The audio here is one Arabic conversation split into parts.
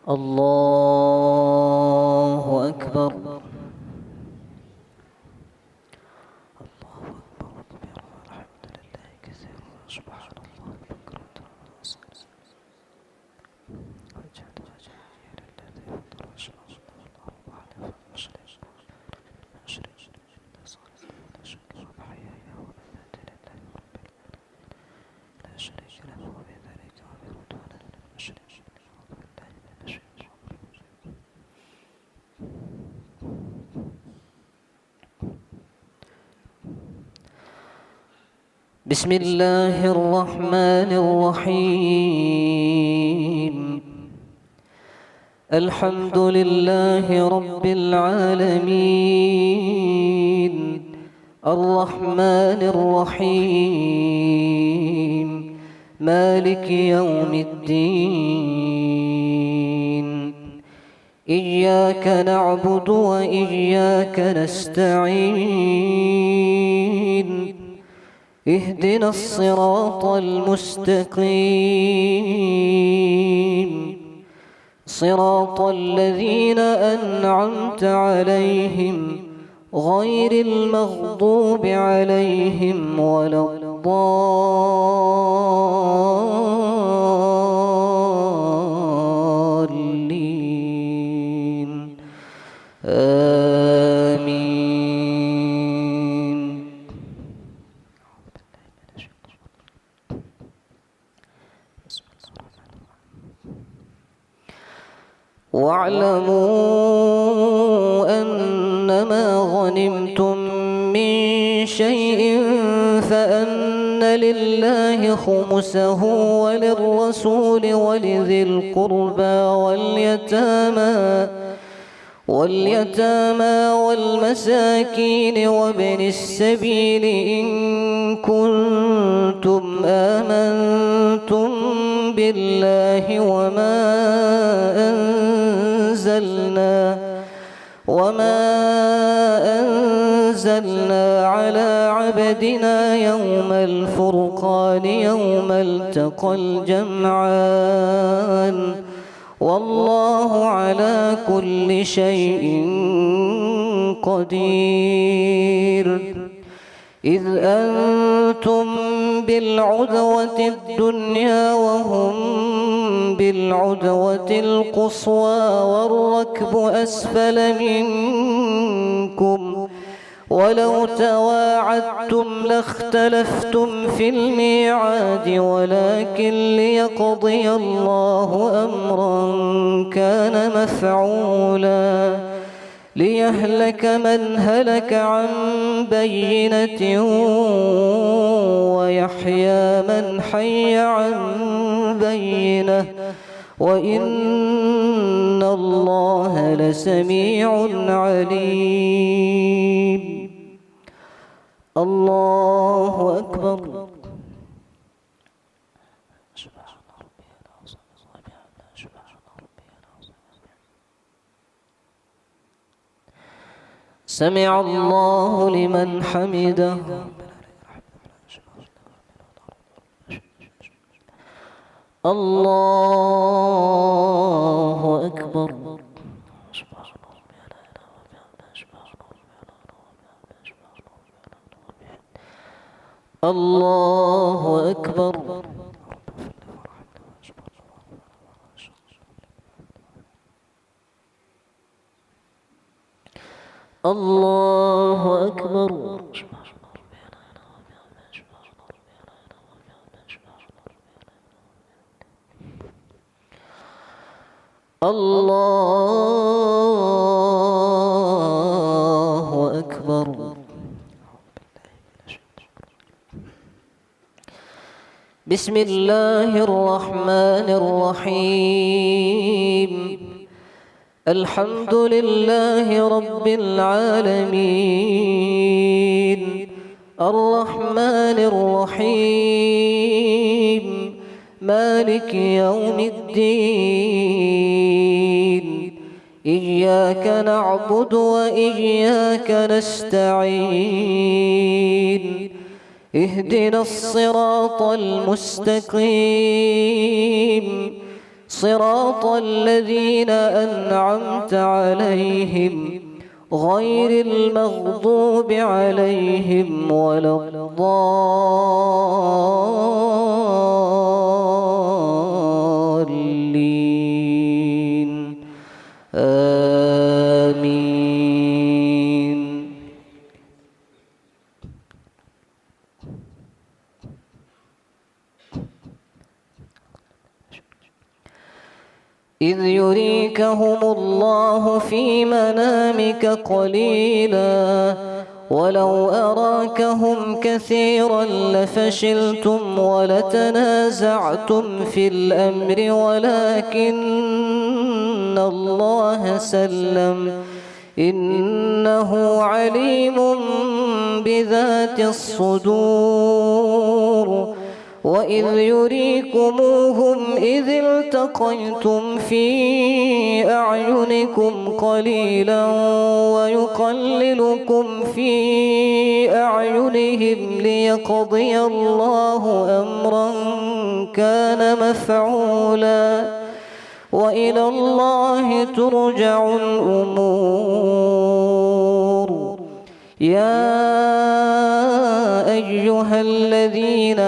الله أكبر. بسم الله الرحمن الرحيم. الحمد لله رب العالمين، الرحمن الرحيم، مالك يوم الدين. إياك نعبد وإياك نستعين، اهدنا الصراط المستقيم، صراط الذين أنعمت عليهم غير المغضوب عليهم ولا الضالين. آمين. واعلموا أنما غنمتم من شيء فأن لله خمسه وللرسول ولذي القربى واليتامى والمساكين وابن السبيل إن كنتم آمنتم بالله وما أنزلنا على عبدنا يوم الفرقان يوم التقى الجمعان، والله على كل شيء قدير. إذ أنتم بالعدوة الدنيا وهم بالعدوة القصوى والركب أسفل منكم، ولو تواعدتم لاختلفتم في الميعاد، ولكن ليقضي الله أمرا كان مفعولا ليهلك من هلك عن بينة ويحيى من حي عن بينة، وإن الله لسميع عليم. الله أكبر. سمع الله لمن حمده. الله أكبر. الله أكبر. الله أكبر. الله أكبر. بسم الله الرحمن الرحيم. الحمد لله رب العالمين، الرحمن الرحيم، مالك يوم الدين إياك نعبد وإياك نستعين اهدنا الصراط المستقيم صراط الذين أنعمت عليهم غير المغضوب عليهم ولا الضالين آمين. إذ يريكهم الله في منامك قليلا ولو أراكهم كثيرا لفشلتم ولتنازعتم في الأمر ولكن الله سلم إنه عليم بذات الصدور. وإذ يريكموهم إذ التقيتم في أعينكم قليلا ويقللكم في أعينهم ليقضي الله أمرا كان مفعولا وإلى الله ترجع الأمور. يا أيها الذين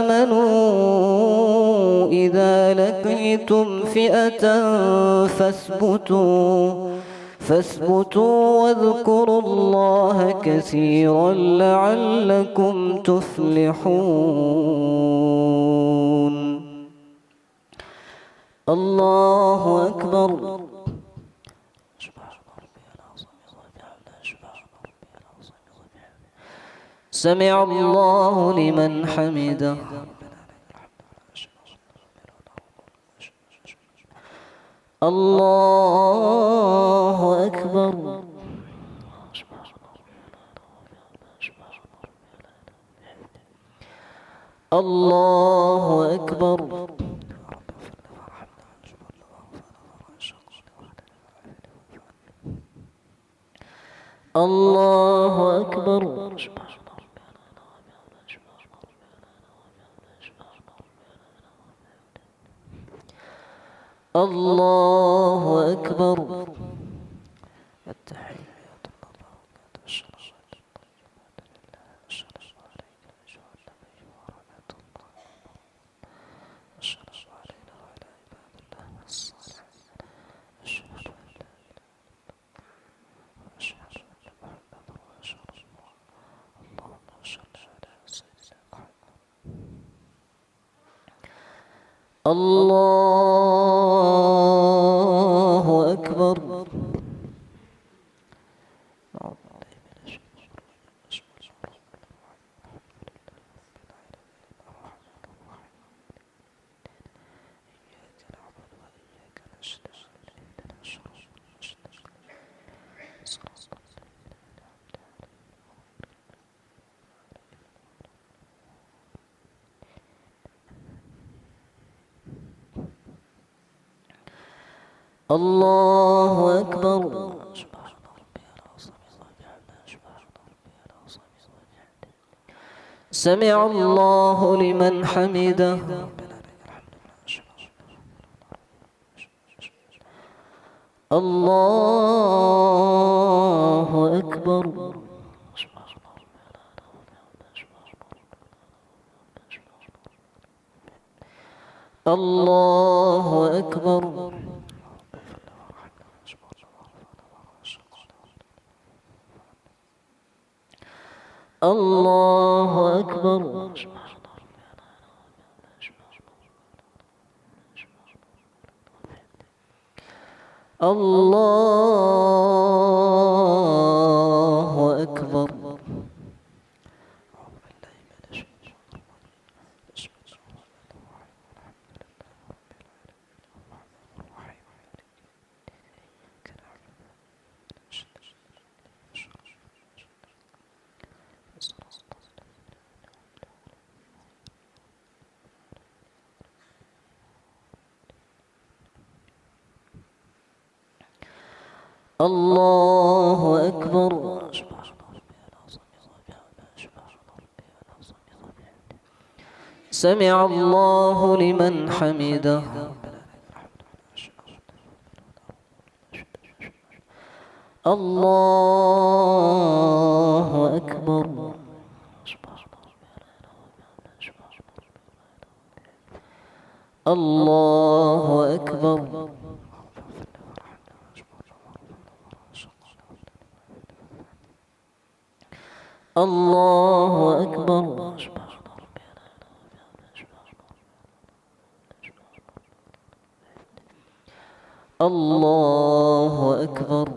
آمنوا إذا لقيتم فئة فاثبتوا واذكروا الله كثيرا لعلكم تفلحون. الله أكبر. سمع الله لمن حمده. الله أكبر. الله أكبر. الله أكبر. الله أكبر. الله أكبر. الله أكبر. سمع الله لمن حمده. الله أكبر. الله أكبر. الله أكبر. الله أكبر. الله أكبر. سمع الله لمن حمده. الله أكبر. الله أكبر. الله أكبر. الله أكبر.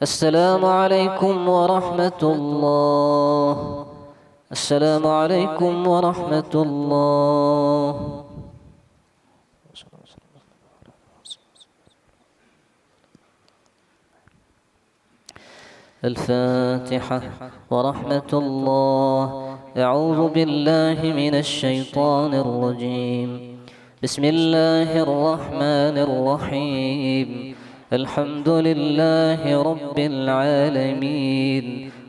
السلام عليكم ورحمة الله. السلام عليكم ورحمة الله. الفاتحة. ورحمة الله. أعوذ بالله من الشيطان الرجيم. بسم الله الرحمن الرحيم. الحمد لله رب العالمين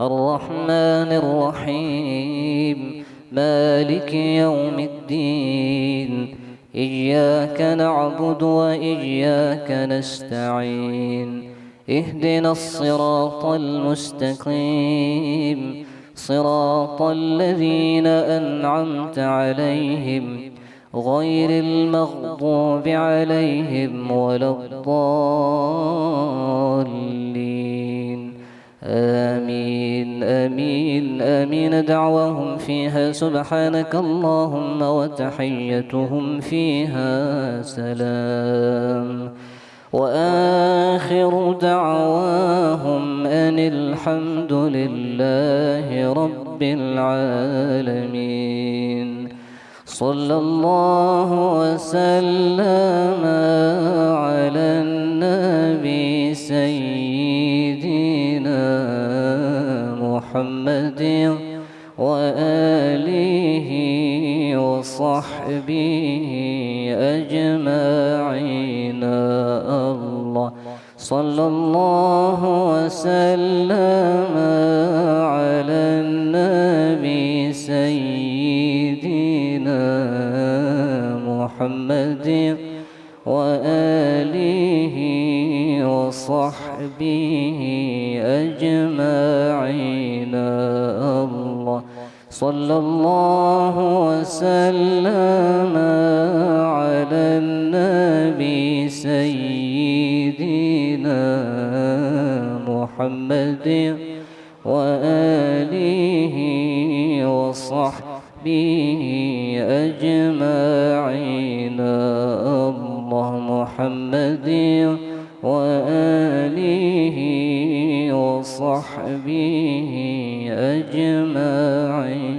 الرحمن الرحيم مالك يوم الدين إياك نعبد وإياك نستعين اهدنا الصراط المستقيم صراط الذين أنعمت عليهم غير المغضوب عليهم ولا الضالين آمين آمين آمين. دعواهم فيها سبحانك اللهم وتحيتهم فيها سلام وآخر دعواهم أن الحمد لله رب العالمين. صلى الله وسلم على النبي سيدنا محمد وآله وصحبه أجمعين. الله صلى الله وسلم على النبي سيدنا محمد وآله وصحبه أجمعين. الله صلى الله وسلم على النبي سيدنا محمد وآله وصحبه أجمعين. الله محمد وآله وصحبه أجمعين.